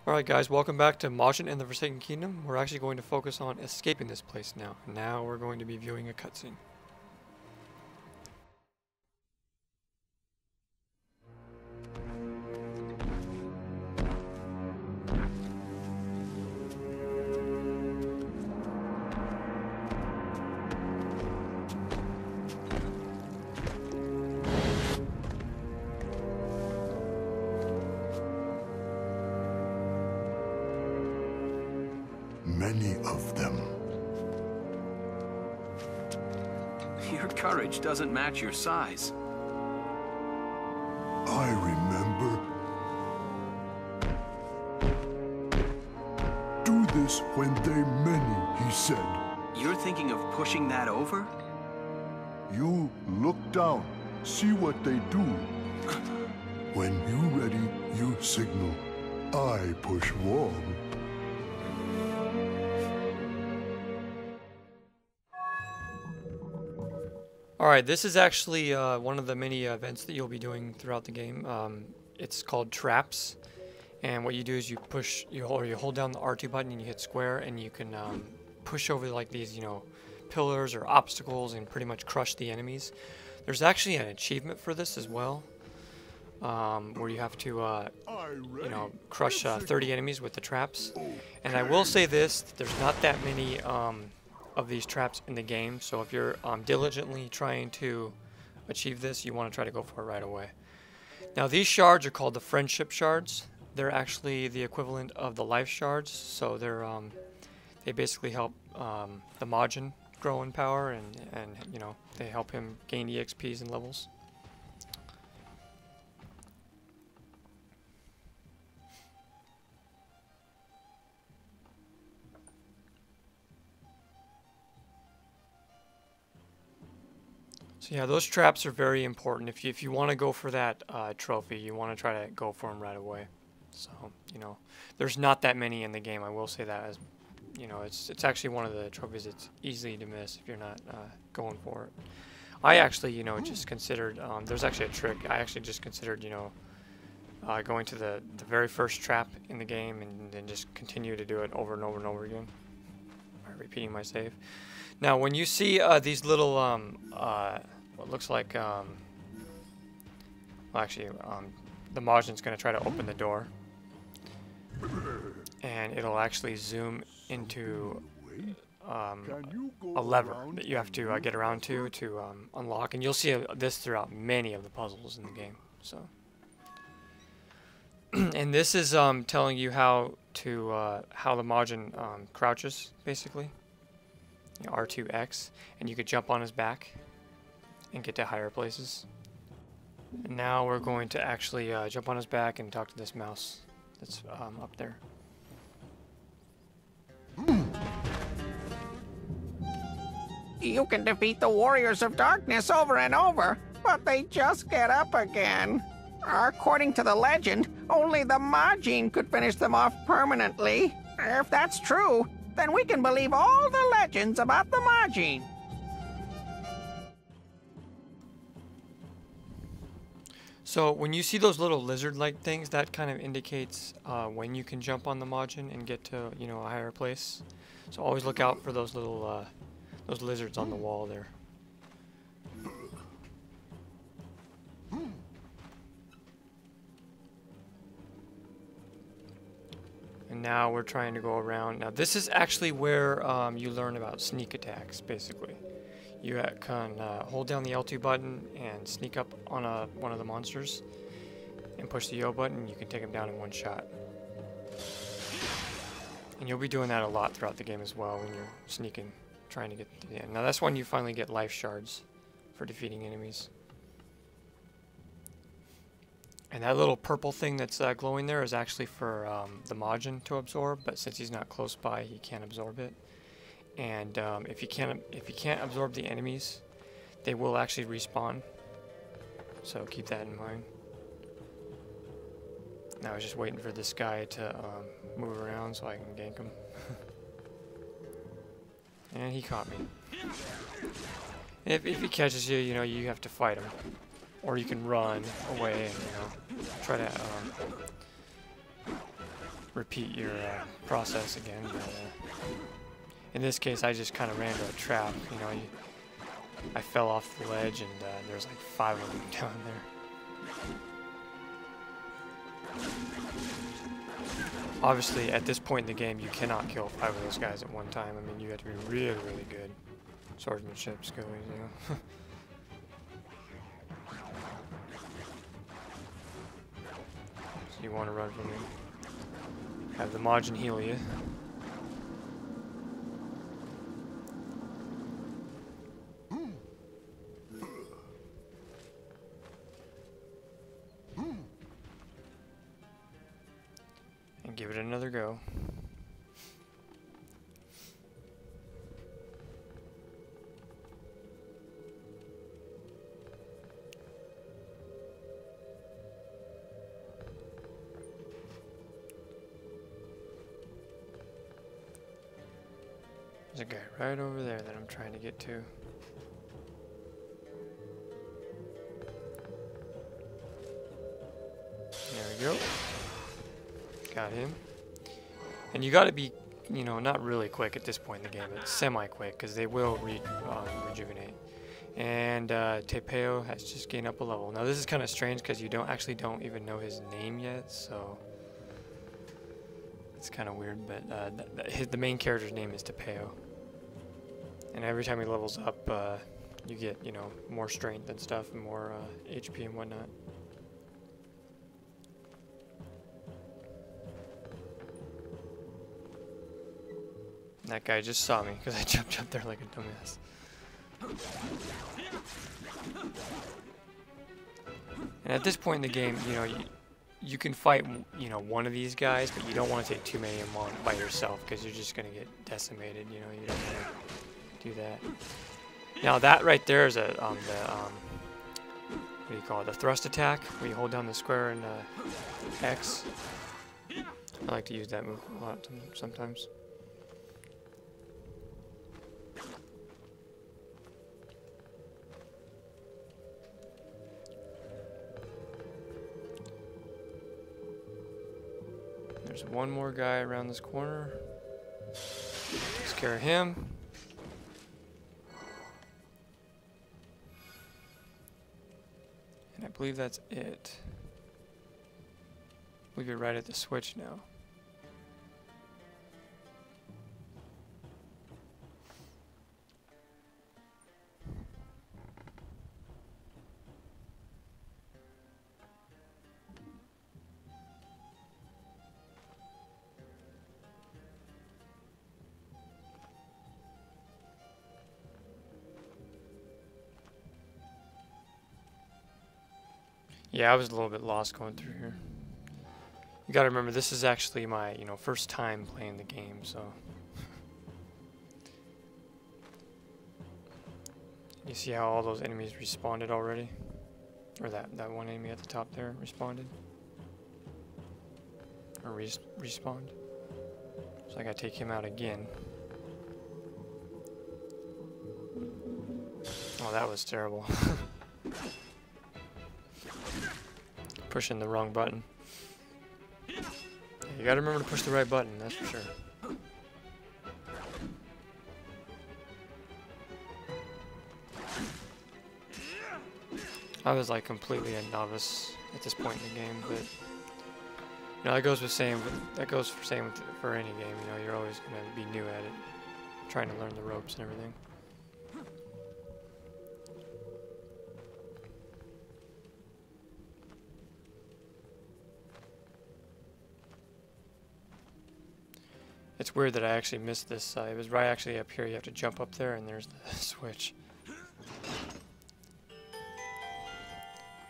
Alright guys, welcome back to Majin and the Forsaken Kingdom. We're actually going to focus on escaping this place now. Now we're going to be viewing a cutscene. Many of them. Your courage doesn't match your size. I remember. Do this when they many, he said. You're thinking of pushing that over? You look down, see what they do. When you ready, you signal. I push wall. Alright, this is actually one of the many events that you'll be doing throughout the game. It's called traps, and what you do is you hold down the R2 button and you hit square, and you can push over like these, pillars or obstacles and pretty much crush the enemies. There's actually an achievement for this as well, where you have to crush 30 enemies with the traps. And I will say this: there's not that many of these traps in the game, so if you're diligently trying to achieve this, you want to try to go for it right away. Now these shards are called the friendship shards. They're actually the equivalent of the life shards, so they basically help the Majin grow in power, and they help him gain EXPs and levels. So yeah, those traps are very important. If you want to go for that trophy, you want to try to go for them right away. So there's not that many in the game. I will say that, as it's actually one of the trophies that's easy to miss if you're not going for it. I actually just considered there's actually a trick. I actually just considered going to the very first trap in the game and then just continue to do it over and over and over again, repeating my save. Now when you see these little what looks like the Majin's going to try to open the door, and it'll actually zoom into a lever that you have to get around to unlock, and you'll see this throughout many of the puzzles in the game. So and this is telling you how the Majin crouches, basically. R2X, and you could jump on his back and get to higher places. And now we're going to actually jump on his back and talk to this mouse that's up there. You can defeat the warriors of darkness over and over, but they just get up again. According to the legend, only the Majin could finish them off permanently. If that's true, then we can believe all the legends about the Majin. So when you see those little lizard-like things, that kind of indicates when you can jump on the Majin and get to a higher place. So always look out for those little those lizards on the wall there. And now we're trying to go around. Now this is actually where you learn about sneak attacks, basically. You can hold down the L2 button and sneak up on one of the monsters and push the O button, and you can take them down in one shot. And you'll be doing that a lot throughout the game as well when you're sneaking, trying to get to the end. Now that's when you finally get life shards for defeating enemies. And that little purple thing that's glowing there is actually for the Majin to absorb, but since he's not close by, he can't absorb it. And if you can't absorb the enemies, they will actually respawn. So keep that in mind. Now I was just waiting for this guy to move around so I can gank him. And he caught me. And if he catches you, you have to fight him. Or you can run away and try to repeat your process again. But, in this case, I just kind of ran into a trap. You know, I fell off the ledge, and there's like 5 of them down there. Obviously, at this point in the game, you cannot kill 5 of those guys at one time. I mean, you have to be really, really good. Swordsmanship's going, you know. So you want to run from him. Have the Majin heal you. And give it another go. There's a guy right over there that I'm trying to get to. There we go. Got him. And you gotta be, you know, not really quick at this point in the game, but semi-quick, because they will rejuvenate. And Tapao has just gained up a level. Now this is kind of strange because you don't even know his name yet, so it's kind of weird. But the main character's name is Tapao, and every time he levels up, you get, you know, more strength and stuff, and more HP and whatnot. That guy just saw me because I jumped up there like a dumbass. And at this point in the game, you know, you can fight, you know, one of these guys, but you don't want to take too many of them on by yourself because you're just going to get decimated. You know, you don't want to do that. Now that right there is a what do you call it? The thrust attack, where you hold down the square and X. I like to use that move a lot sometimes. There's one more guy around this corner. Scare him. And I believe that's it. I believe you're right at the switch now. Yeah, I was a little bit lost going through here. You gotta remember, this is actually my, you know, first time playing the game, so. You see how all those enemies respawned already? Or that one enemy at the top there responded? Or respawned? So I gotta take him out again. Oh, that was terrible. Pushing the wrong button. You gotta remember to push the right button, that's for sure. I was like completely a novice at this point in the game, but you know, that goes for same for any game. You know, you're always gonna be new at it, trying to learn the ropes and everything. It's weird that I actually missed this. It was right actually up here. You have to jump up there, and there's the switch.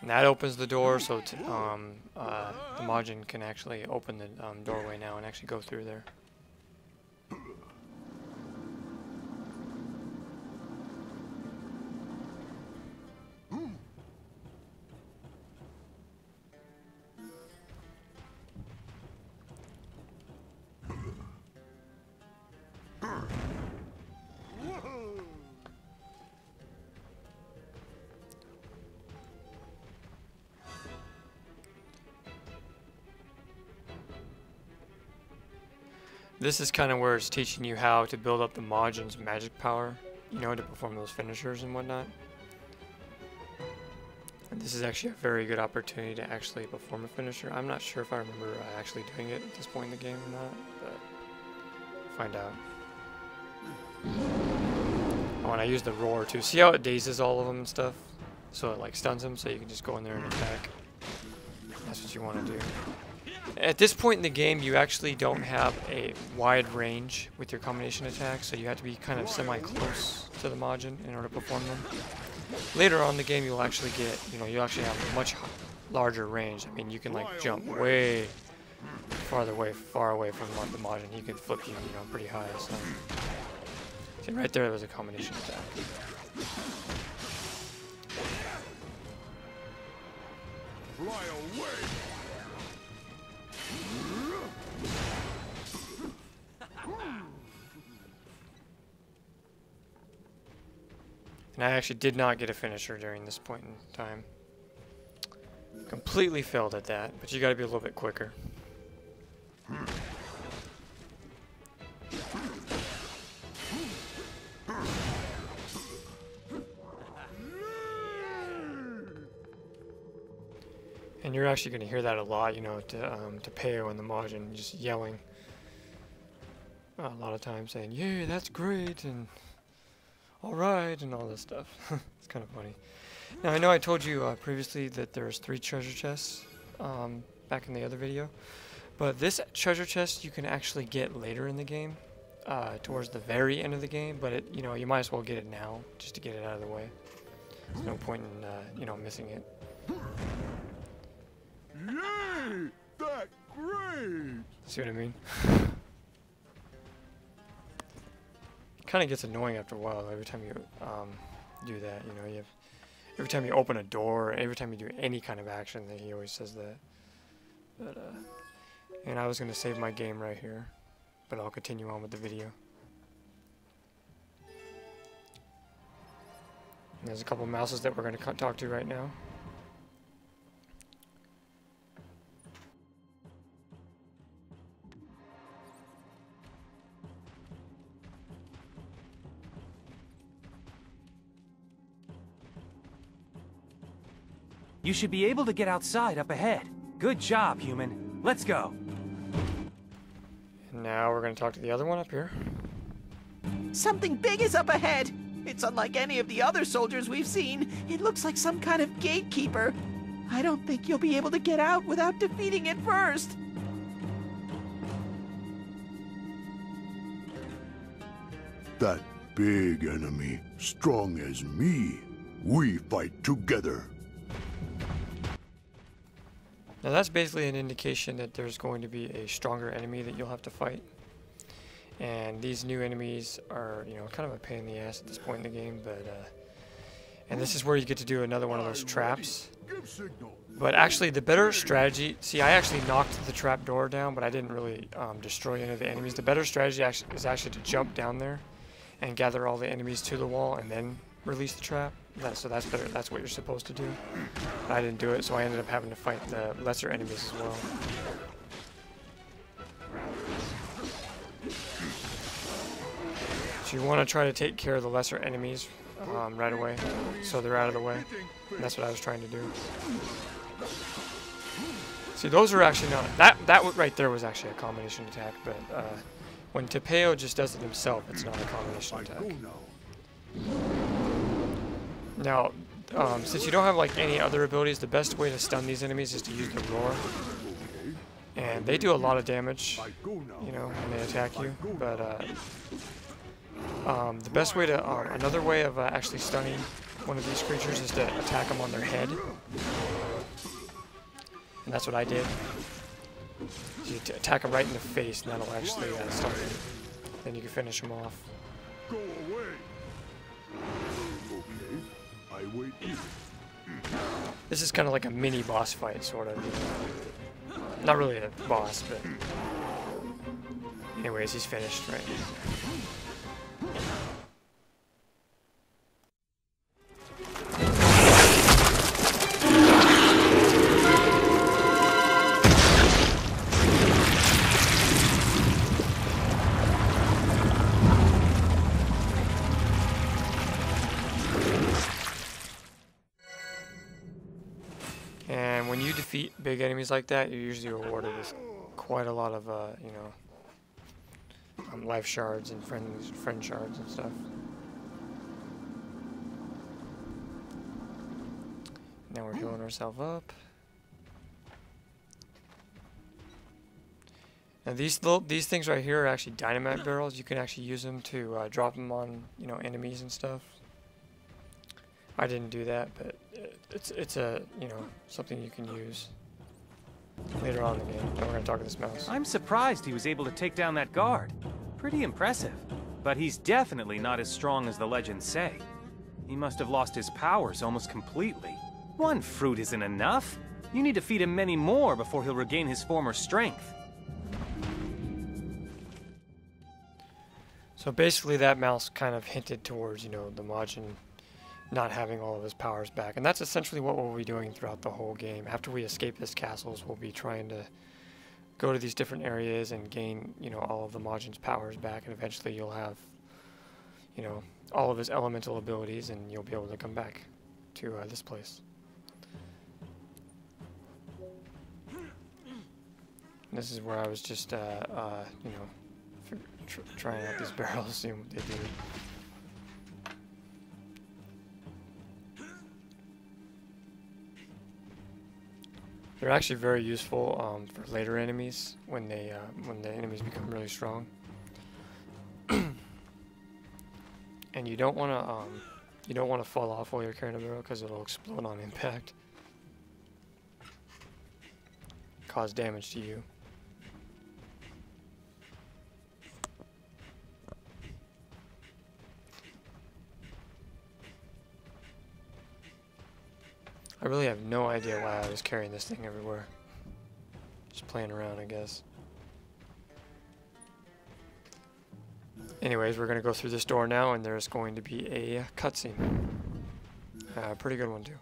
And that opens the door, so the Majin can actually open the doorway now and actually go through there. This is kind of where it's teaching you how to build up the Majin's magic power, you know, to perform those finishers and whatnot. And this is actually a very good opportunity to actually perform a finisher. I'm not sure if I remember actually doing it at this point in the game or not, but find out. Oh, and I use the roar too. See how it dazes all of them and stuff? So it like stuns them, so you can just go in there and attack. That's what you want to do. At this point in the game, you actually don't have a wide range with your combination attacks, so you have to be kind of semi-close to the Majin in order to perform them. Later on in the game, you'll actually get, you know, you actually have a much larger range. I mean, you can like jump way far away from the Majin. He can flip you, you know, pretty high. So, see, right there was a combination attack. Fly away! And I actually did not get a finisher during this point in time. Completely failed at that, but you gotta be a little bit quicker. And you're actually gonna hear that a lot, you know, to Tapao and the Majin just yelling a lot of times, saying, "Yeah, that's great," and "Alright," and all this stuff. It's kind of funny. Now, I know I told you previously that there's 3 treasure chests back in the other video, but this treasure chest you can actually get later in the game, towards the very end of the game, but you know, you might as well get it now just to get it out of the way. There's no point in you know, missing it. Yay! That's great! See what I mean? Kind of gets annoying after a while every time you do that. You know, every time you open a door, every time you do any kind of action, that he always says that. But and I was gonna save my game right here, but I'll continue on with the video. And there's a couple mouses that we're gonna talk to right now. You should be able to get outside up ahead. Good job, human. Let's go. And now we're going to talk to the other one up here. Something big is up ahead. It's unlike any of the other soldiers we've seen. It looks like some kind of gatekeeper. I don't think you'll be able to get out without defeating it first. That big enemy, strong as me. We fight together. Now that's basically an indication that there's going to be a stronger enemy that you'll have to fight. And these new enemies are, you know, kind of a pain in the ass at this point in the game, but and this is where you get to do another one of those traps. But actually the better strategy, see, I actually knocked the trap door down, but I didn't really destroy any of the enemies. The better strategy is actually to jump down there and gather all the enemies to the wall and then release the trap. So that's better. That's what you're supposed to do. But I didn't do it, so I ended up having to fight the lesser enemies as well. So you want to try to take care of the lesser enemies right away, so they're out of the way. And that's what I was trying to do. See, those are actually not... That right there was actually a combination attack, but when Tapao just does it himself, it's not a combination attack. Now, since you don't have like any other abilities, the best way to stun these enemies is to use the roar. And they do a lot of damage, you know, when they attack you. But the best way to, another way of actually stunning one of these creatures is to attack them on their head. And that's what I did. So you attack them right in the face, and that'll actually stun them. Then you can finish them off. Go away. I wait here. This is kind of like a mini boss fight, sort of. Not really a boss, but... Anyways, he's finished, right? big enemies like that, you're usually rewarded with quite a lot of, you know, life shards and friend shards and stuff. Now we're healing ourselves up. Now these things right here are actually dynamite barrels. You can actually use them to drop them on, you know, enemies and stuff. I didn't do that, but it's a, you know, something you can use later on in the game. Now we're gonna talk to this mouse. I'm surprised he was able to take down that guard. Pretty impressive. But he's definitely not as strong as the legends say. He must have lost his powers almost completely. One fruit isn't enough. You need to feed him many more before he'll regain his former strength. So basically that mouse kind of hinted towards, you know, the Majin not having all of his powers back. And that's essentially what we'll be doing throughout the whole game. After we escape this castles, we'll be trying to go to these different areas and gain, you know, all of the Majin's powers back. And eventually you'll have, you know, all of his elemental abilities and you'll be able to come back to this place. And this is where I was just, you know, trying out these barrels, seeing what they do. They're actually very useful for later enemies when the enemies become really strong. And you don't want to fall off while you're carrying a barrel because it'll explode on impact, cause damage to you. I really have no idea why I was carrying this thing everywhere. Just playing around, I guess. Anyways, we're going to go through this door now, and there's going to be a cutscene. Pretty good one, too.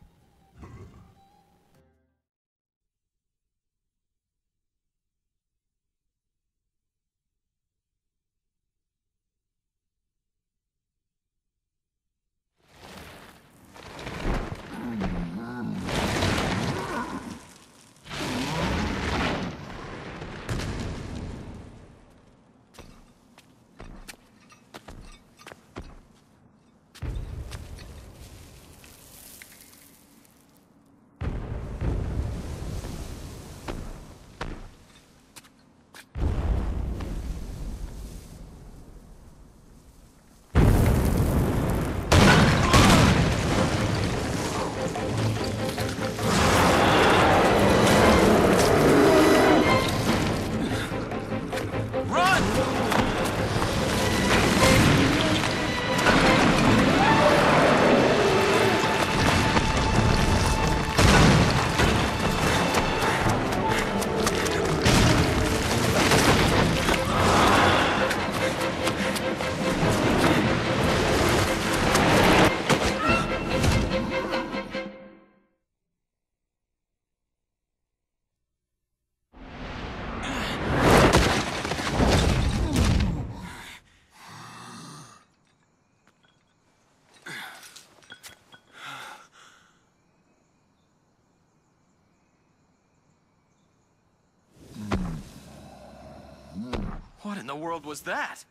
What in the world was that?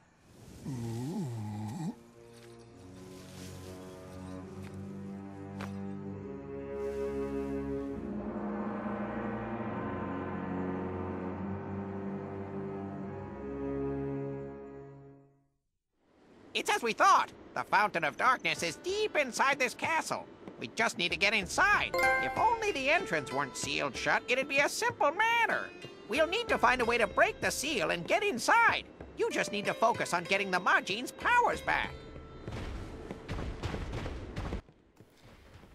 It's as we thought. The Fountain of Darkness is deep inside this castle. We just need to get inside. If only the entrance weren't sealed shut, it'd be a simple matter. We'll need to find a way to break the seal and get inside. You just need to focus on getting the Majin's powers back.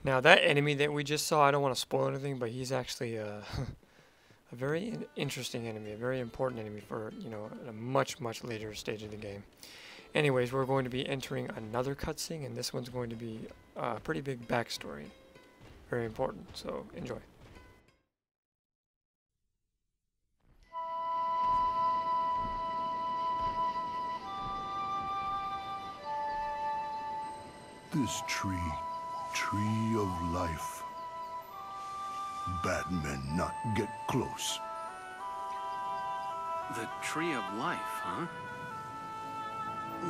Now that enemy that we just saw, I don't want to spoil anything, but he's actually a very interesting enemy, a very important enemy for, you know, a much later stage of the game. Anyways, we're going to be entering another cutscene, and this one's going to be a pretty big backstory. Very important, so enjoy. This tree of life. bad men not get close. The Tree of Life, huh?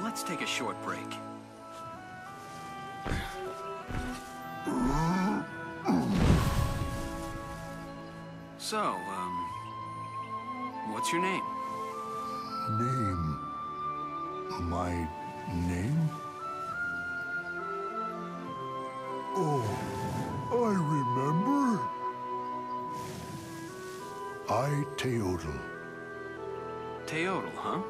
Let's take a short break. So, what's your name? Name? My name? Oh, I remember. I Teotil. Teotil, huh?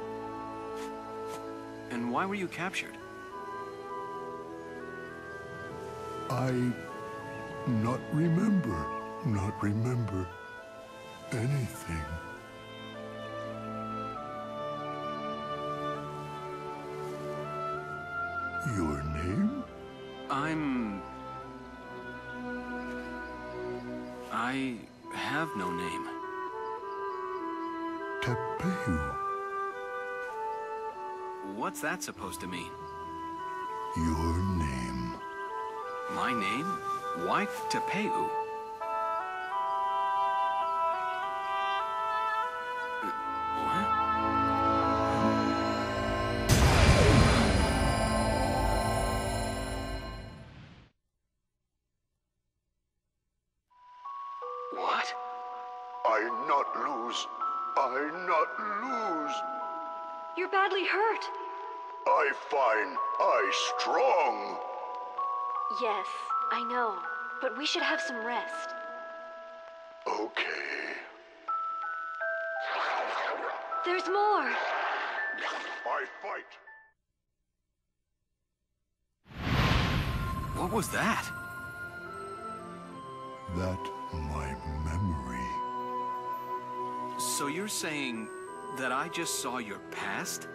And why were you captured? I not remember anything. Your name? I have no name. Tapao. What's that supposed to mean? Your name. My name? Why Tapao? What? What? I not lose. I not lose. You're badly hurt. I fine. I strong. Yes, I know. But we should have some rest. Okay. There's more. I fight. What was that? That my memory. So you're saying that I just saw your past?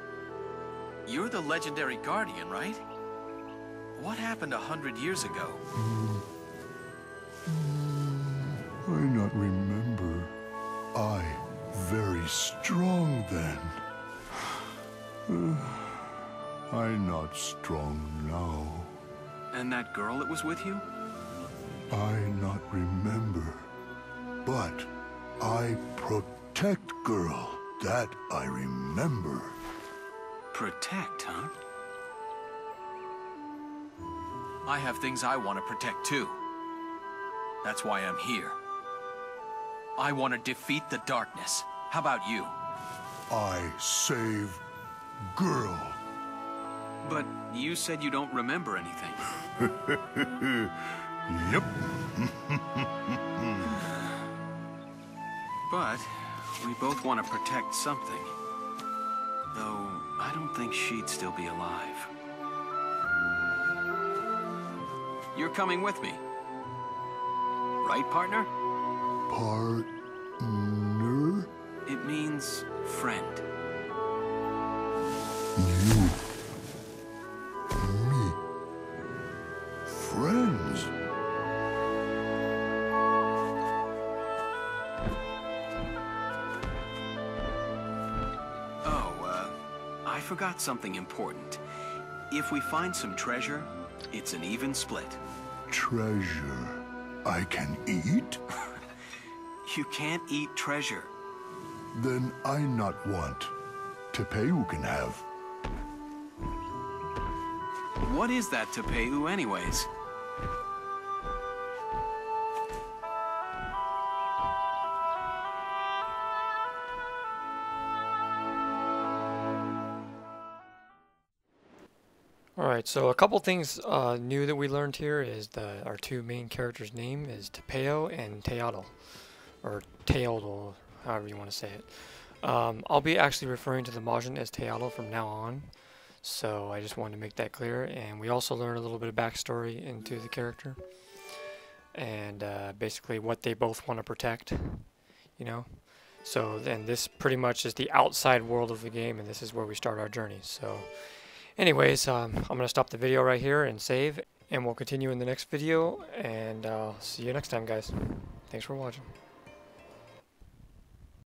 You're the legendary guardian, right? What happened 100 years ago? I not remember. I very strong then. I not strong now. And that girl that was with you? I not remember. But I protect girl. That I remember. Protect, huh? I have things I want to protect too. That's why I'm here. I want to defeat the darkness. How about you? I save girl. But you said you don't remember anything. Yep. But we both want to protect something. Though I don't think she'd still be alive. You're coming with me. Right, partner? Partner? It means friend. You. Me. Friends. I forgot something important. If we find some treasure, it's an even split. Treasure I can eat? You can't eat treasure. Then I not want. Tapao can have. What is that Tapao anyways? Alright, so a couple things new that we learned here is our two main characters' name is Tapao and Teotil, or Teotil, however you want to say it. I'll be actually referring to the Majin as Teotil from now on, so I just wanted to make that clear. And we also learned a little bit of backstory into the character, and basically what they both want to protect, you know. So then this pretty much is the outside world of the game, and this is where we start our journey. So anyways, I'm going to stop the video right here and save, and we'll continue in the next video, and I'll see you next time, guys. Thanks for watching.